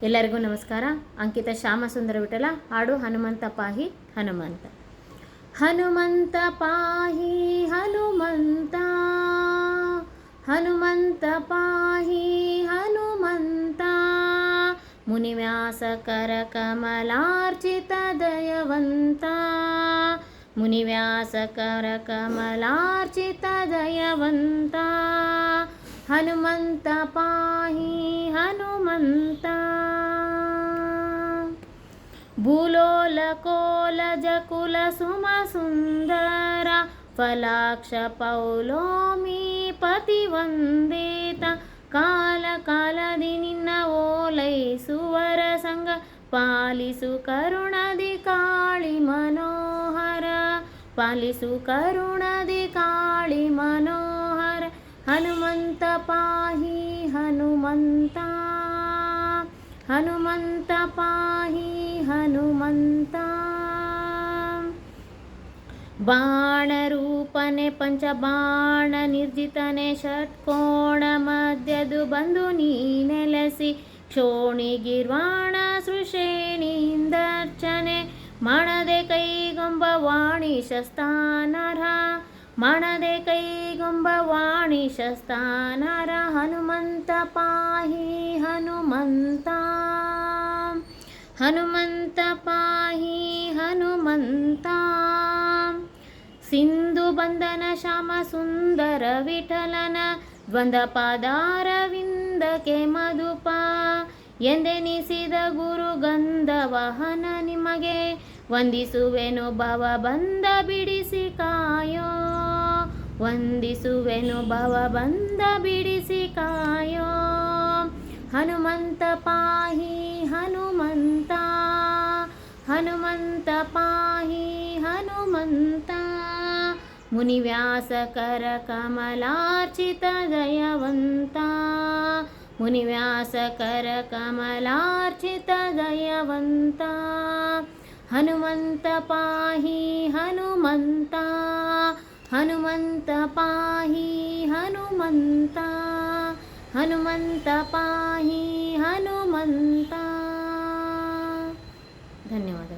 ಎಲ್ಲರಿಗೂ ನಮಸ್ಕಾರ. ಅಂಕಿತ ಶ್ಯಾಮಸುಂದರ ವಿಠಲ. ಹಾಡು ಹನುಮಂತ ಪಾಹಿ ಹನುಮಂತ. ಹನುಮಂತ ಪಾಹಿ ಹನುಮಂತ, ಹನುಮಂತ ಪಾಹಿ ಹನುಮಂತ, ಮುನಿವ್ಯಾಸಕರ ಕಮಲಾರ್ಚಿತ ದಯವಂತ, ಮುನಿವ್ಯಾಸಕರ ಕಮಲಾರ್ಚಿತ ದಯವಂತ, ಹನುಮಂತ ಪಾಹಿ ಹನುಮಂತ. ಭೂಲೋಲಕೋಲಜ ಕುಲ ಸುಮ ಸುಂದರ, ಫಲಾಕ್ಷ ಪೌಲೋಮಿ ಪತಿವಂದಿತ, ಕಾಲ ಕಾಲದಿ ನಿನ್ನ ಓಲೈಸುವರ ಸಂಗ, ಪಾಲಿಸು ಕರುಣದಿ ಕಾಳಿ ಮನೋಹರ, ಪಾಲಿಸು ಕರುಣದಿ ಕಾಳಿ ಮನೋಹರ, ಹನುಮಂತ ಪಾಹಿ ಹನುಮಂತ, ಹನುಮಂತ ಪಾಹಿ ಹನುಮಂತ. ಬಾಣರೂಪನೆ ಪಂಚಬಾಣ ನಿರ್ಜಿತನೆ, ಷಟ್ಕೋಣ ಮಧ್ಯದು ಬಂದು ನೀ ನೆಲೆಸಿ, ಕ್ಷೋಣಿಗಿರ್ವಾಣ ಸೃಷೇಣಿಯಿಂದರ್ಚನೆ, ಮಣದೆ ಕೈಗೊಂಬ ವಾಣಿ ಶಸ್ತಾನರ, ಮಣದೆ ಕೈಗೊಂಬ ವಾಣಿ ಶಸ್ತಾನರ, ಹನುಮಂತ ಪಾಹಿ ಹನುಮಂತ, ಹನುಮಂತ ಪಾಹಿ ಹನುಮಂತ. ಸಿಂಧು ಬಂಧನ ಶ್ಯಾಮ ಸುಂದರ ವಿಠಲನ, ದ್ವಂದ್ವ ಪಾದಾರವಿಂದಕ್ಕೆ ಮಧುಪ, ಎಂದೆನಿಸಿದ ಗುರು ಗಂಧ ವಾಹನ ನಿಮಗೆ, ವಂದಿಸುವೆನು ಭವ ಬಂಧ ಬಿಡಿಸಿ ಕಾಯೋ, ವಂದಿಸುವೆನು ಭವ ಬಂಧ ಬಿಡಿಸಿ ಕಾಯೋ, ಹನುಮಂತ ಪಾಹಿ ಹನುಮಂತ, ಹನುಮಂತ ಪಾಹಿ ಹನುಮಂತ, ಮುನಿವ್ಯಾಸಕರ ಕಮಲಾರ್ಚಿತ ದಯವಂತ, ಮುನಿವ್ಯಾಸಕರ ಕಮಲಾರ್ಚಿತ ದಯವಂತ, ಹನುಮಂತ ಪಾಹಿ ಹನುಮಂತ, ಹನುಮಂತ ಪಾಹಿ ಹನುಮಂತ, ಹನುಮಂತ ಪಾಹಿ ಹನುಮಂತ. ಧನ್ಯವಾದ.